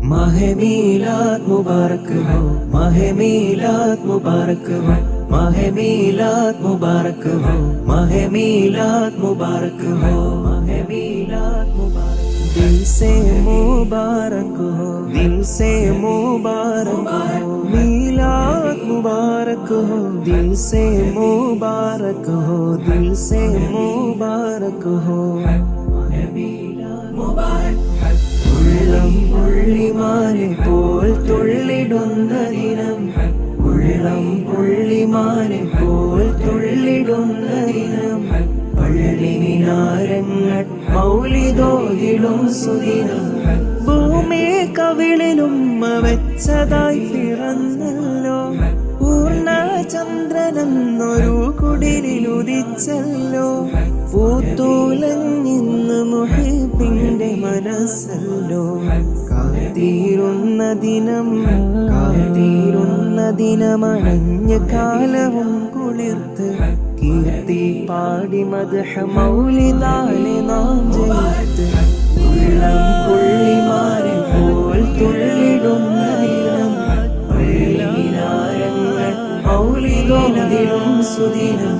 माहे मीलाद मुबारक हो, माहे मीलाद मुबारक हो, माहे मीलाद मुबारक हो, माहे मीलाद मुबारक हो, माहे मीलाद मुबारक। दिल से मुबारक हो, दिल से मुबारक हो, मीलाद मुबारक हो, दिल से मुबारक हो, दिल से मुबारक हो, माहे मीलाद मुबारक। ഉള്ളം പുള്ളിമാനെ പോൽ തുള്ളിടുന്ന ദിനം, ഉള്ളം പുള്ളിമാനെ പോൽ തുള്ളിടുന്ന ദിനം, പള്ളിമിനാരങ്ങൾ മൗലിദോതിടും സുദിനം, ഭൂമി കവിളിലും വെച്ചതായി പിറന്നല്ലോ, പൂർണ്ണചന്ദ്രനെന്നൊരു കുടിലുദിച്ചല്ലോ, പൂത്തൂലങ്ങിന്ന് മുഹിബിന്റെ മനസ്സല്ലോ, കാത്തിരുന്ന ദിനം, കാത്തിരുന്ന ദിനമണഞ്ഞ കാലവും കുളിർത്ത്, കീർത്തി പാടി മദ്ഹ മൗലിദാലെ നാം ജയിത്ത്, ഉള്ളം പുള്ളിമാരെ പോൽ തുള്ളിടുന്ന ദിനം, പള്ളിമിനാരങ്ങൾ മൗലിദോതിടും സുദിനം.